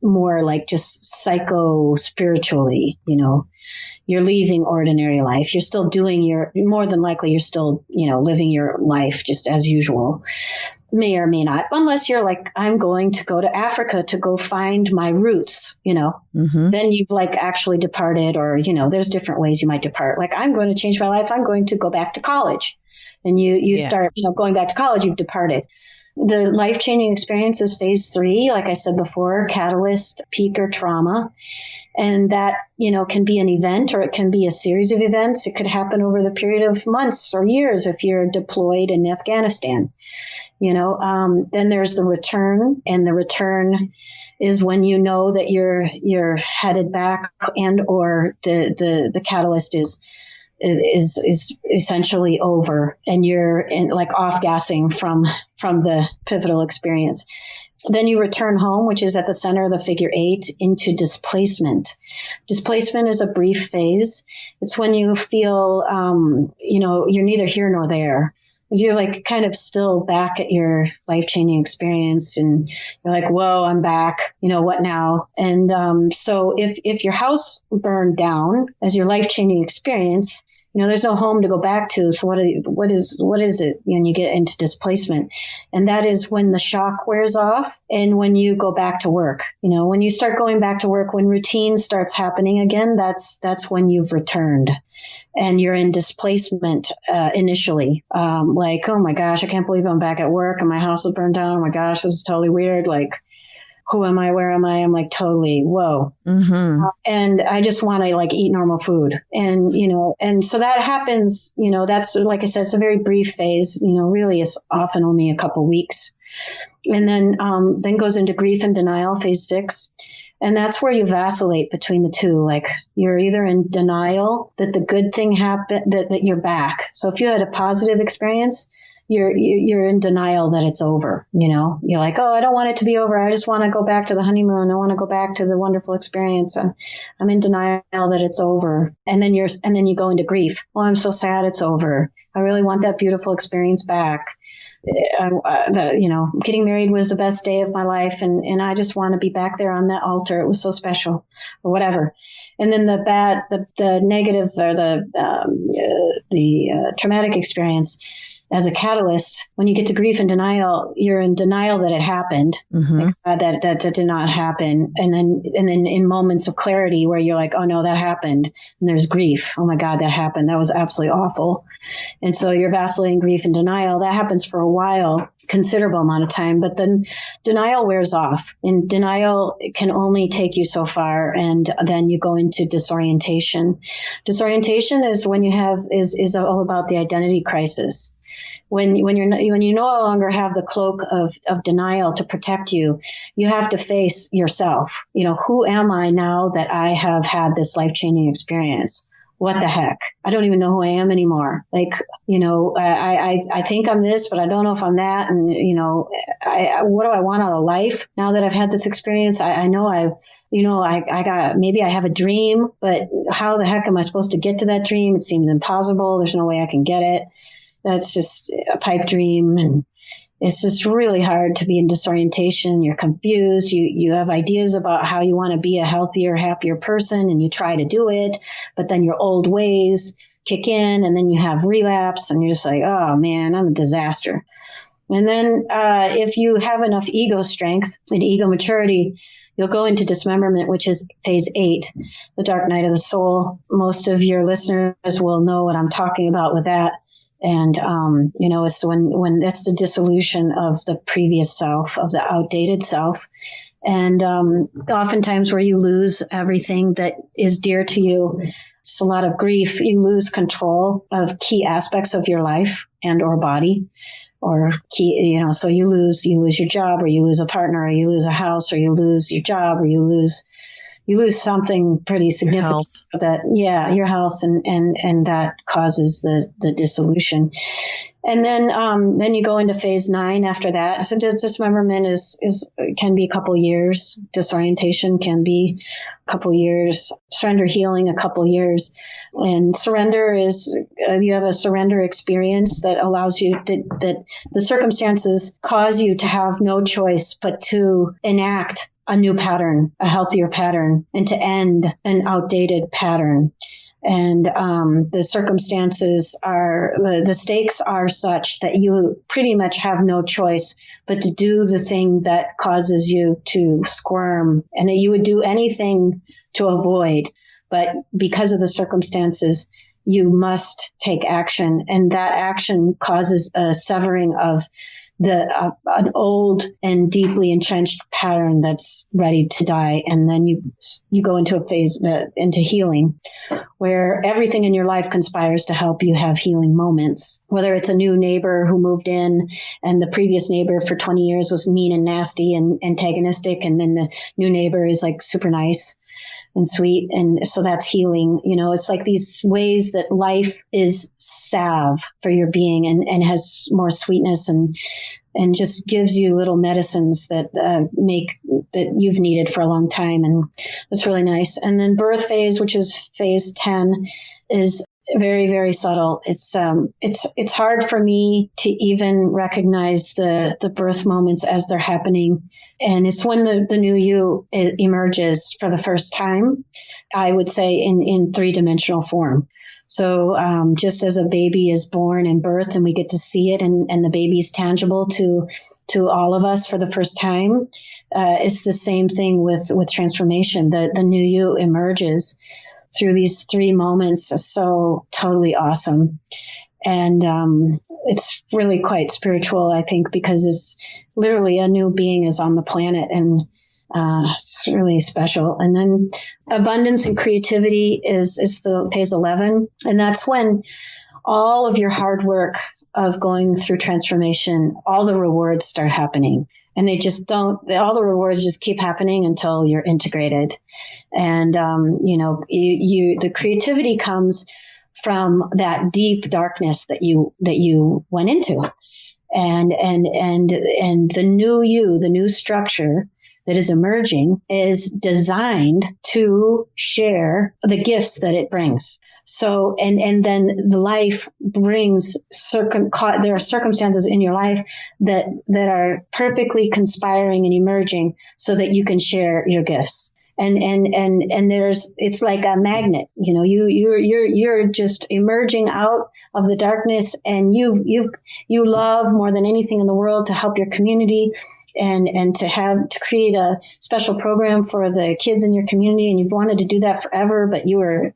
more like just psycho-spiritually, you're leaving ordinary life. You're still doing more than likely, you're still, living your life just as usual. May or may not, unless you're like, I'm going to go to Africa to go find my roots, then you've like actually departed, or, there's different ways you might depart. Like, I'm going to change my life. I'm going to go back to college. And you start, going back to college, you've departed. The life-changing experience is phase 3, like I said before, catalyst, peak, or trauma. And that, can be an event, or it can be a series of events. It could happen over the period of months or years if you're deployed in Afghanistan. Then there's the return, and the return is when you know that you're headed back, and or the catalyst is essentially over, and you're like off gassing from the pivotal experience. Then you return home, which is at the center of the figure 8, into displacement. Displacement is a brief phase. It's when you feel, you're neither here nor there. You're like kind of still back at your life-changing experience, and you're like, whoa, I'm back. What now? And so if your house burned down as your life-changing experience, there's no home to go back to. So what is it when you get into displacement? And that is when the shock wears off, and when you go back to work. When you start going back to work, when routine starts happening again, that's when you've returned, and you're in displacement initially. Like, oh my gosh, I can't believe I'm back at work and my house is burned down. Oh my gosh, this is totally weird. Like, who am I? Where am I? I'm like, totally, whoa. And I just want to like eat normal food. And, and so that happens, that's, like I said, it's a very brief phase, really is often only a couple weeks. And then goes into grief and denial, phase 6. And that's where you vacillate between the two. Like, you're either in denial that the good thing happened, that you're back. So if you had a positive experience, you're in denial that it's over. You're like, oh, I don't want it to be over. I just want to go back to the honeymoon. I want to go back to the wonderful experience. And I'm in denial that it's over. And then you go into grief. Oh, I'm so sad it's over. I really want that beautiful experience back. Getting married was the best day of my life, and I just want to be back there on that altar. It was so special, or whatever. And then the negative, or the traumatic experience as a catalyst. When you get to grief and denial, you're in denial that it happened, that did not happen, and then in moments of clarity where you're like, oh no, that happened, and there's grief. Oh my God, that happened. That was absolutely awful. And so you're vacillating grief and denial. That happens for a while, considerable amount of time, but then denial wears off, and denial can only take you so far, and then you go into disorientation. Disorientation is when is all about the identity crisis. When you no longer have the cloak of denial to protect you, you have to face yourself. Who am I now that I have had this life-changing experience? What the heck? I don't even know who I am anymore. Like, I think I'm this, but I don't know if I'm that. And, what do I want out of life now that I've had this experience? I know maybe I have a dream, but how the heck am I supposed to get to that dream? It seems impossible. There's no way I can get it. That's just a pipe dream. And it's just really hard to be in disorientation. You're confused. You have ideas about how you want to be a healthier, happier person, and you try to do it, but then your old ways kick in, and then you have relapse, and you're just like, oh man, I'm a disaster. And then if you have enough ego strength and ego maturity, you'll go into dismemberment, which is phase 8, the dark night of the soul. Most of your listeners will know what I'm talking about with that. And, it's when that's the dissolution of the previous self, of the outdated self. And oftentimes where you lose everything that is dear to you, it's a lot of grief. You lose control of key aspects of your life and or body, or key, so you lose your job, or you lose a partner, or you lose a house, or you lose your job, or you lose something pretty significant. So that, your health, and that causes the dissolution. And then you go into phase 9 after that. So dismemberment can be a couple years. Disorientation can be a couple years. Surrender healing, a couple years. And surrender is, you have a surrender experience that allows you that the circumstances cause you to have no choice but to enact a new pattern, a healthier pattern, and to end an outdated pattern. And the circumstances the stakes are such that you pretty much have no choice but to do the thing that causes you to squirm, and that you would do anything to avoid. But because of the circumstances, you must take action, and that action causes a severing of an old and deeply entrenched pattern that's ready to die. And then you go into a phase into healing, where everything in your life conspires to help you have healing moments. Whether it's a new neighbor who moved in, and the previous neighbor for 20 years was mean and nasty and antagonistic, and then the new neighbor is like super nice and sweet. And so that's healing. It's like these ways that life is salve for your being, and has more sweetness, and just gives you little medicines that that you've needed for a long time. And it's really nice. And then birth phase, which is phase 10, is very, very subtle. It's hard for me to even recognize the birth moments as they're happening. And it's when the new you emerges for the first time, I would say in 3-dimensional form. So just as a baby is born and birthed, and we get to see it, and the baby's tangible to all of us for the first time, it's the same thing with transformation. The new you emerges through these 3 moments. So totally awesome. And it's really quite spiritual, I think, because it's literally a new being is on the planet, and it's really special. And then abundance and creativity is the phase 11. And that's when all of your hard work of going through transformation, all the rewards start happening. And they just all the rewards just keep happening until you're integrated. And, the creativity comes from that deep darkness that you went into. And the new you, the new structure that is emerging is designed to share the gifts that it brings. So, and then the life brings there are circumstances in your life that are perfectly conspiring and emerging so that you can share your gifts. And it's like a magnet, you're just emerging out of the darkness, and you love more than anything in the world to help your community and to create a special program for the kids in your community. And you've wanted to do that forever, but you were,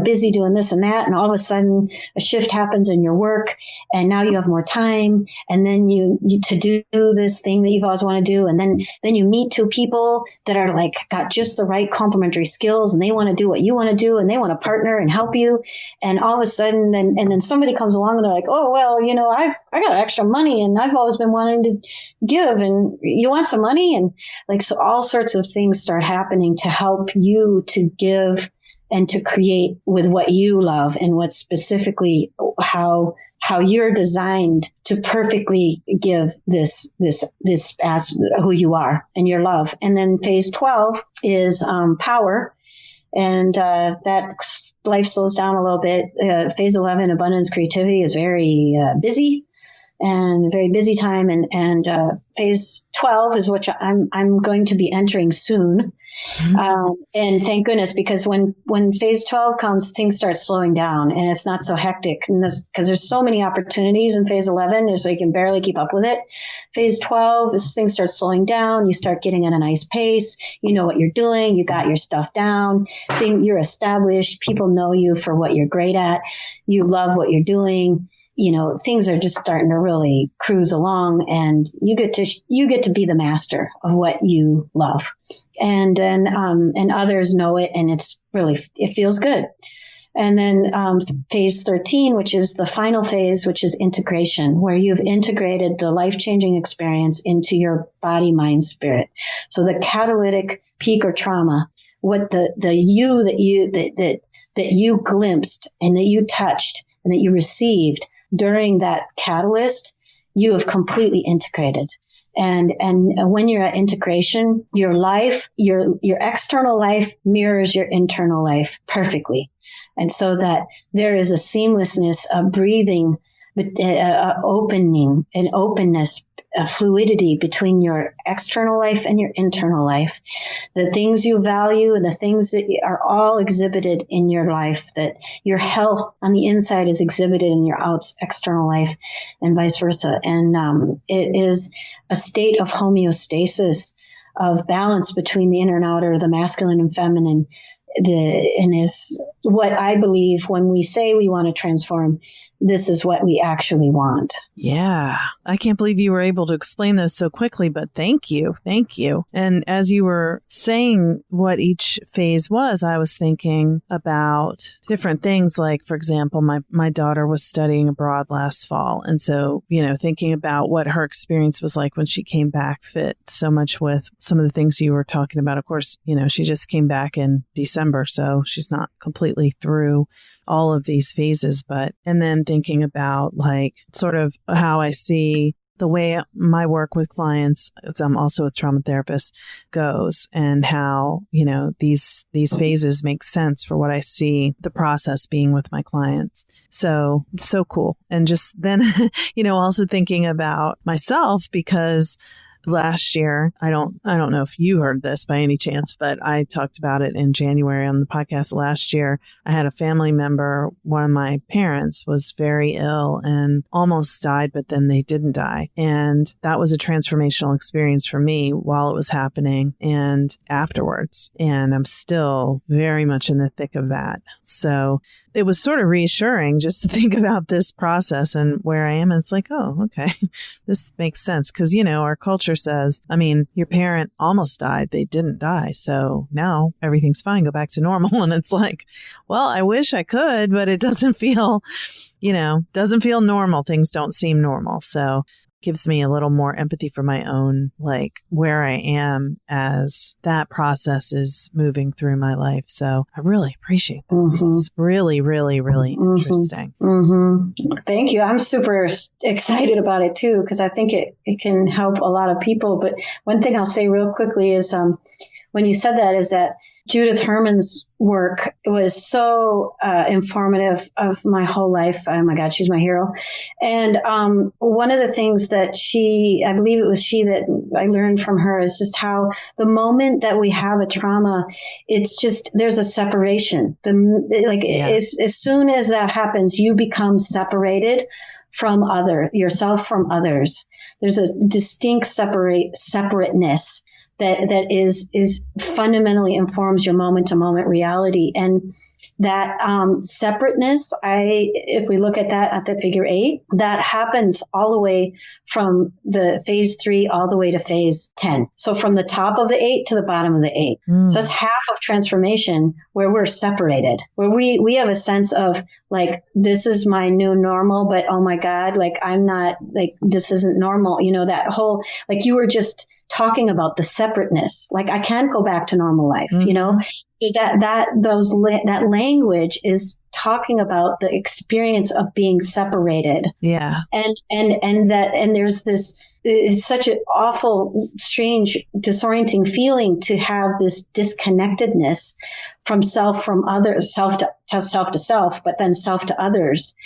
busy doing this and that. And all of a sudden a shift happens in your work, and now you have more time. And then you to do this thing that you've always wanted to do. And then you meet two people that are like, got just the right complementary skills, and they want to do what you want to do, and they want to partner and help you. And all of a sudden, then somebody comes along and they're like, oh, well, I got extra money, and I've always been wanting to give, and you want some money? And so all sorts of things start happening to help you to give and to create with what you love, and what specifically how you're designed to perfectly give this as who you are and your love. And then phase 12 is power. And that life slows down a little bit. Phase 11, abundance, creativity, is very busy. And a very busy time, and phase 12 is which I'm going to be entering soon, and thank goodness, because when phase 12 comes, things start slowing down, and it's not so hectic, because there's so many opportunities in phase 11, so you can barely keep up with it. Phase 12 is things start slowing down, you start getting at a nice pace, you know what you're doing, you got your stuff down, you're established, people know you for what you're great at, you love what you're doing. Things are just starting to really cruise along, and you get to be the master of what you love. And then, and others know it, and it feels good. And then, phase 13, which is the final phase, which is integration, where you've integrated the life-changing experience into your body, mind, spirit. So the catalytic peak or trauma, what the you that you glimpsed and that you touched and that you received during that catalyst, you have completely integrated. And when you're at integration, your life, your external life mirrors your internal life perfectly. And so that there is a seamlessness, a breathing, opening, an openness, a fluidity between your external life and your internal life. The things you value and the things that are all exhibited in your life, that your health on the inside is exhibited in your external life, and vice versa. And it is a state of homeostasis, of balance between the inner and outer, the masculine and feminine. And is what I believe when we say we want to transform, this is what we actually want. Yeah. I can't believe you were able to explain those so quickly, but thank you. Thank you. And as you were saying what each phase was, I was thinking about different things. Like, for example, my daughter was studying abroad last fall. And so, thinking about what her experience was like when she came back fit so much with some of the things you were talking about. Of course, she just came back in December, so she's not completely through all of these phases, and then thinking about sort of how I see the way my work with clients, I'm also a trauma therapist, goes, and how, these phases make sense for what I see the process being with my clients. So cool. And just then, also thinking about myself, because last year, I don't know if you heard this by any chance, but I talked about it in January on the podcast last year. I had a family member, one of my parents was very ill and almost died, but then they didn't die. And that was a transformational experience for me while it was happening and afterwards. And I'm still very much in the thick of that. So it was sort of reassuring just to think about this process and where I am. And it's like, oh, okay, this makes sense. Because, our culture says, your parent almost died. They didn't die. So now everything's fine. Go back to normal. And it's like, well, I wish I could, but it doesn't feel normal. Things don't seem normal. So gives me a little more empathy for my own, like where I am as that process is moving through my life. So I really appreciate this. This is really, really, really interesting. Thank you. I'm super excited about it too, because I think it can help a lot of people. But one thing I'll say real quickly is when you said that, is that Judith Herman's work was so informative of my whole life. Oh my God, she's my hero. And one of the things that I believe it was she that I learned from her, is just how the moment that we have a trauma, it's just, there's a separation. As soon as that happens, you become separated from yourself from others. There's a distinct separateness that is fundamentally informs your moment to moment reality. And that separateness, if we look at that at the figure 8, that happens all the way from the phase 3 all the way to phase 10. So from the top of the 8 to the bottom of the 8. So that's half of transformation where we're separated, where we have a sense of like, this is my new normal, but oh my God, like I'm not, like this isn't normal. You know, that whole, like you were just talking about the separateness, like I can't go back to normal life, you know? So that language is talking about the experience of being separated. Yeah. And there's this, it's such an awful, strange, disorienting feeling to have this disconnectedness from self, from others, self to self, but then self to others.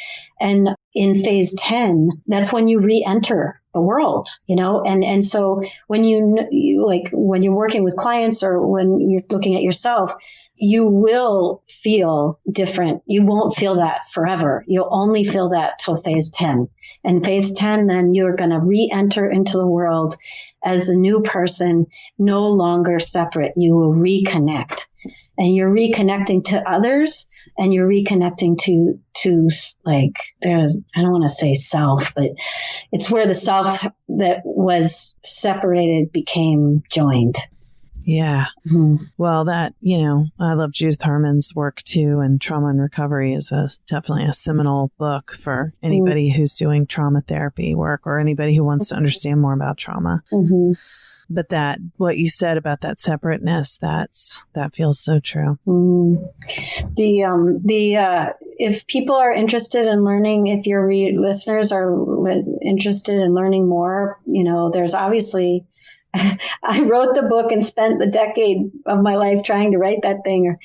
And in phase 10, that's when you re-enter the world, you know? And so when when you're working with clients or when you're looking at yourself, you will feel different. You won't feel that forever. You'll only feel that till phase 10. And phase 10, then you're going to re-enter into the world as a new person, no longer separate. You will reconnect. And you're reconnecting to others, and you're reconnecting to like, I don't want to say self, but it's where the self that was separated became joined. Yeah. Well, that, I love Judith Herman's work too. And Trauma and Recovery is definitely a seminal book for anybody who's doing trauma therapy work or anybody who wants to understand more about trauma. But what you said about that separateness, that feels so true. If people are interested in learning, if your listeners are interested in learning more, there's obviously, I wrote the book and spent the decade of my life trying to write that thing,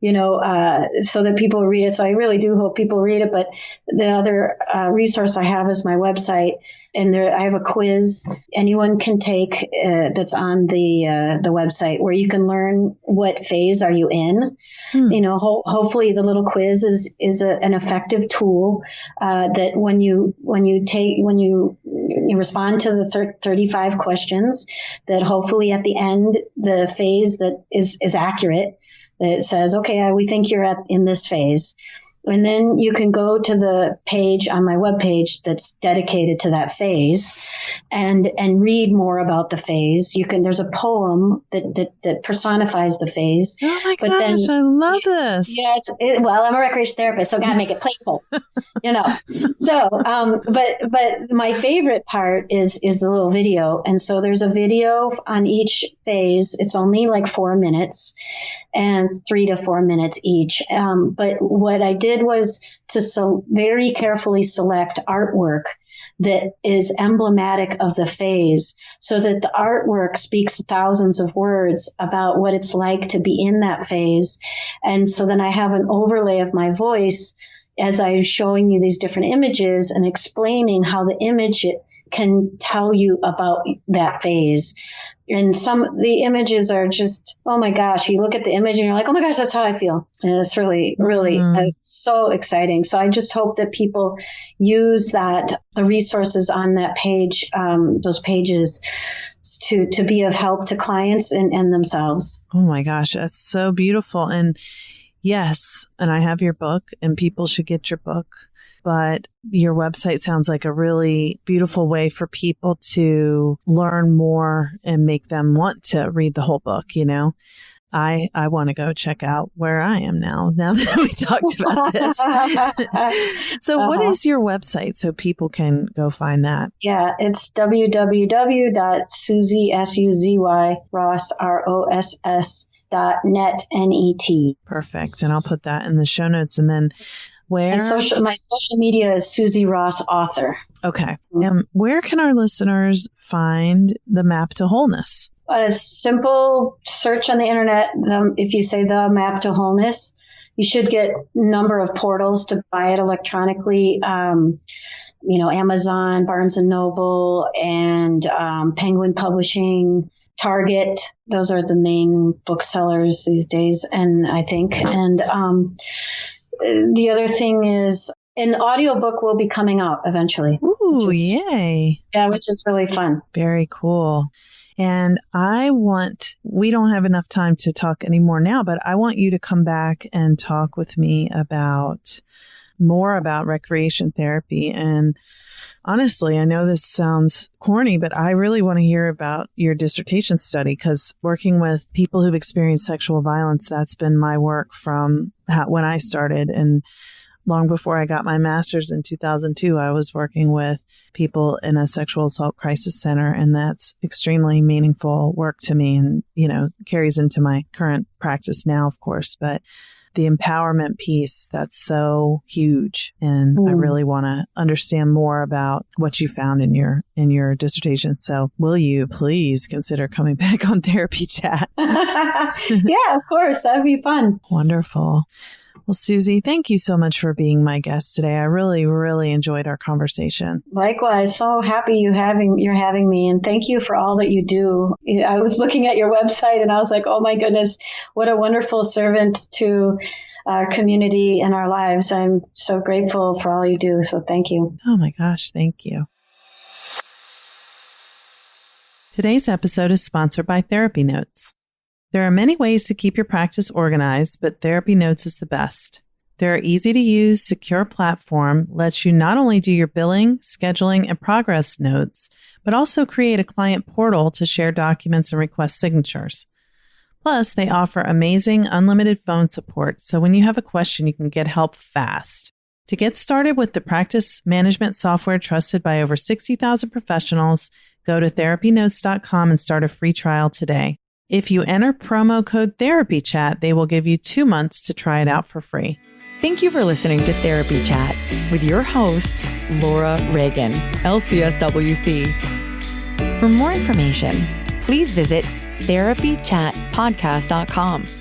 so that people read it. So I really do hope people read it. But the other resource I have is my website, and I have a quiz anyone can take that's on the website, where you can learn what phase are you in. Hopefully the little quiz is an effective tool that when you respond to the 35 questions, that hopefully at the end, the phase that is accurate, that says, okay, we think you're in this phase. And then you can go to the page on my webpage that's dedicated to that phase and read more about the phase. There's a poem that personifies the phase. Oh my gosh, I love this. Yes. Well, I'm a recreational therapist, so I got to make it playful, So, but my favorite part is the little video. And so there's a video on each phase. It's only like 4 minutes and 3 to 4 minutes each. But what I did was to very carefully select artwork that is emblematic of the phase, so that the artwork speaks thousands of words about what it's like to be in that phase. And so then I have an overlay of my voice as I'm showing you these different images and explaining how the image can tell you about that phase. And the images are just, oh my gosh, you look at the image and you're like, oh my gosh, that's how I feel. And it's really, really so exciting. So I just hope that people use the resources on that page, those pages, to be of help to clients and themselves. Oh my gosh, that's so beautiful. And yes, and I have your book, and people should get your book. But your website sounds like a really beautiful way for people to learn more and make them want to read the whole book, I want to go check out where I am now that we talked about this. So what is your website so people can go find that? Yeah, it's www.suzy, S-U-Z-Y, Ross, R-O-S-S.net, N-E-T. Perfect. And I'll put that in the show notes. And then where? My social media is Suzy Ross Author. Okay. And where can our listeners find the map to wholeness? A simple search on the internet. If you say the map to wholeness, you should get a number of portals to buy it electronically. Amazon, Barnes and Noble, and Penguin Publishing, Target. Those are the main booksellers these days, and I think. And the other thing is an audiobook will be coming out eventually. Ooh, yay. Yeah, which is really fun. Very cool. And we don't have enough time to talk anymore now, but I want you to come back and talk with me more about recreation therapy. And honestly, I know this sounds corny, but I really want to hear about your dissertation study, because working with people who've experienced sexual violence, that's been my work from when I started. And long before I got my master's in 2002, I was working with people in a sexual assault crisis center. And that's extremely meaningful work to me and, carries into my current practice now, of course. But the empowerment piece, that's so huge. And I really want to understand more about what you found in your dissertation. So will you please consider coming back on Therapy Chat? Yeah, of course. That'd be fun. Wonderful. Well, Suzy, thank you so much for being my guest today. I really, really enjoyed our conversation. Likewise. So happy you're having me. And thank you for all that you do. I was looking at your website and I was like, oh my goodness, what a wonderful servant to our community and our lives. I'm so grateful for all you do. So thank you. Oh my gosh. Thank you. Today's episode is sponsored by Therapy Notes. There are many ways to keep your practice organized, but Therapy Notes is the best. Their easy-to-use, secure platform lets you not only do your billing, scheduling, and progress notes, but also create a client portal to share documents and request signatures. Plus, they offer amazing unlimited phone support, so when you have a question, you can get help fast. To get started with the practice management software trusted by over 60,000 professionals, go to therapynotes.com and start a free trial today. If you enter promo code TherapyChat, they will give you 2 months to try it out for free. Thank you for listening to Therapy Chat with your host, Laura Reagan, LCSW-C. For more information, please visit therapychatpodcast.com.